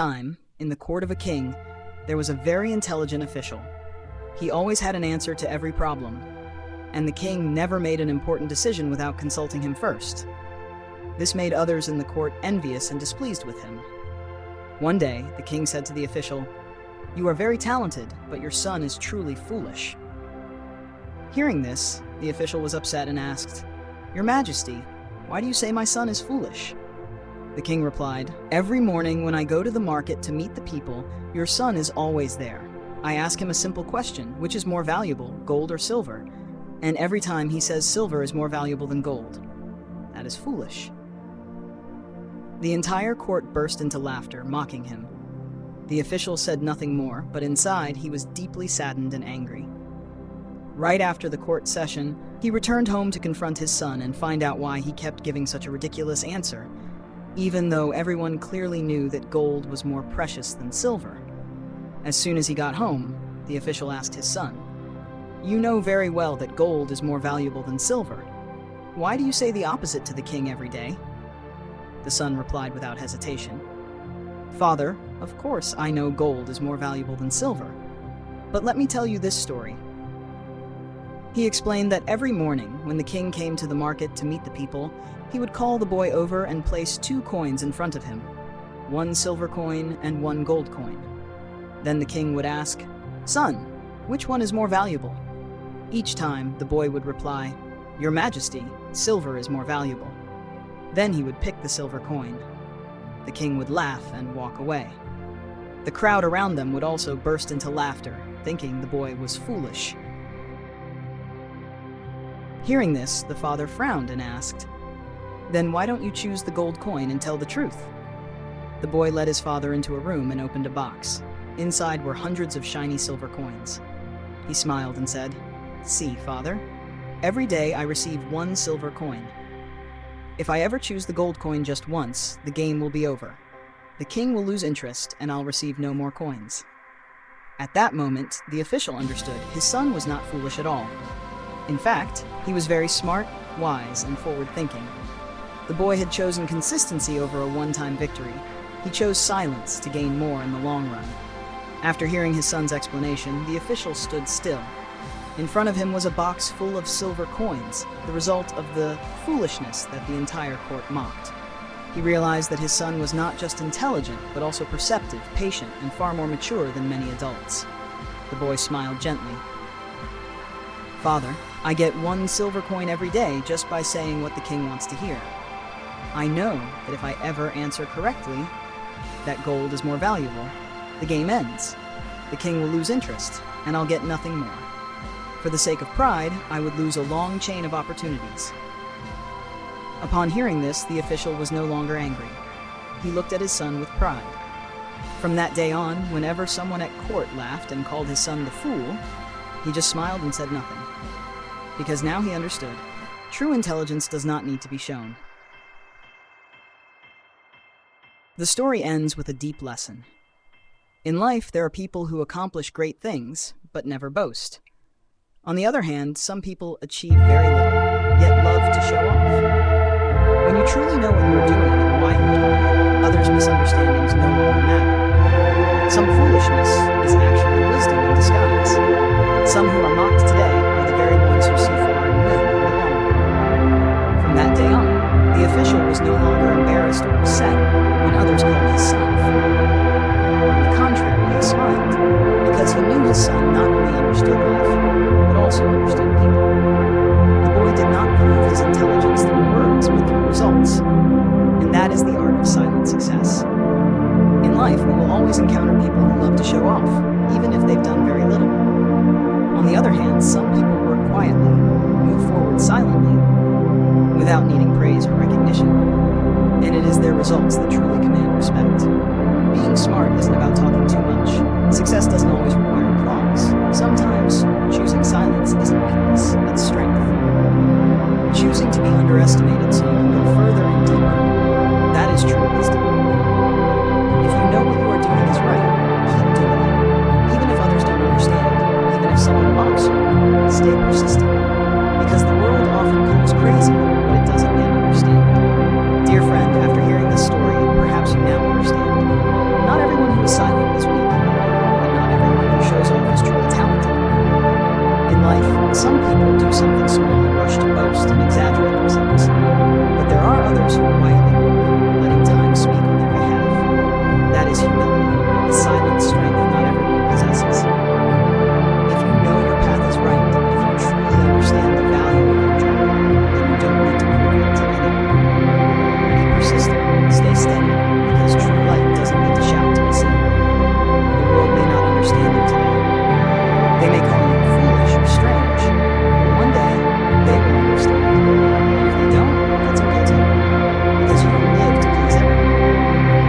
Time, in the court of a king, there was a very intelligent official. He always had an answer to every problem, and the king never made an important decision without consulting him first. This made others in the court envious and displeased with him. One day, the king said to the official, "You are very talented, but your son is truly foolish." Hearing this, the official was upset and asked, "Your Majesty, why do you say my son is foolish?" The king replied, "Every morning when I go to the market to meet the people, your son is always there. I ask him a simple question, which is more valuable, gold or silver? And every time he says silver is more valuable than gold. That is foolish." The entire court burst into laughter, mocking him. The official said nothing more, but inside he was deeply saddened and angry. Right after the court session, he returned home to confront his son and find out why he kept giving such a ridiculous answer, even though everyone clearly knew that gold was more precious than silver. As soon as he got home, the official asked his son, "You know very well that gold is more valuable than silver. Why do you say the opposite to the king every day?" The son replied without hesitation, "Father, of course I know gold is more valuable than silver. But let me tell you this story." He explained that every morning, when the king came to the market to meet the people, he would call the boy over and place 2 coins in front of him, 1 silver coin and 1 gold coin. Then the king would ask, "Son, which one is more valuable?" Each time, the boy would reply, "Your Majesty, silver is more valuable." Then he would pick the silver coin. The king would laugh and walk away. The crowd around them would also burst into laughter, thinking the boy was foolish. Hearing this, the father frowned and asked, "Then why don't you choose the gold coin and tell the truth?" The boy led his father into a room and opened a box. Inside were hundreds of shiny silver coins. He smiled and said, "See, father, every day I receive 1 silver coin. If I ever choose the gold coin just once, the game will be over. The king will lose interest and I'll receive no more coins." At that moment, the official understood his son was not foolish at all. In fact, he was very smart, wise, and forward-thinking. The boy had chosen consistency over a one-time victory. He chose silence to gain more in the long run. After hearing his son's explanation, the official stood still. In front of him was a box full of silver coins, the result of the foolishness that the entire court mocked. He realized that his son was not just intelligent, but also perceptive, patient, and far more mature than many adults. The boy smiled gently. "Father, I get 1 silver coin every day just by saying what the king wants to hear. I know that if I ever answer correctly, that gold is more valuable, the game ends. The king will lose interest, and I'll get nothing more. For the sake of pride, I would lose a long chain of opportunities." Upon hearing this, the official was no longer angry. He looked at his son with pride. From that day on, whenever someone at court laughed and called his son the fool, he just smiled and said nothing. Because now he understood, true intelligence does not need to be shown. The story ends with a deep lesson. In life, there are people who accomplish great things, but never boast. On the other hand, some people achieve very little, yet love to show off. When you truly know what you're doing and why you're doing it, others' misunderstandings no longer matter. Some foolishness is actually wisdom in disguise. Some who are mocked today are the very ones who see far and win in the long run. From that day on, the official was no longer embarrassed or upset when others called his son a fool. On the contrary, he smiled, because he knew his son not only understood life, but also understood people. The boy did not prove his intelligence through words, but through results. And that is the art of silent success. In life, we will always encounter people who love to show off, even if they've done very little. On the other hand, some people work quietly, move forward silently, without needing praise or recognition. And it is their results that truly command respect. Being smart isn't about talking too much. Success doesn't always require applause. Sometimes, choosing silence isn't weakness, it's strength. Choosing to be underestimated so you can go further and deeper, that is true wisdom. If you know what you are doing is right, keep doing it. Even if others don't understand, even if someone mocks you, stay persistent. Because the world often calls crazy what it doesn't yet understand. Dear friend, after hearing this story, perhaps you now understand. Not everyone silent is weak, but not everyone who shows off is truly talented. In life, some people do something small and rush to boast and exaggerate themselves.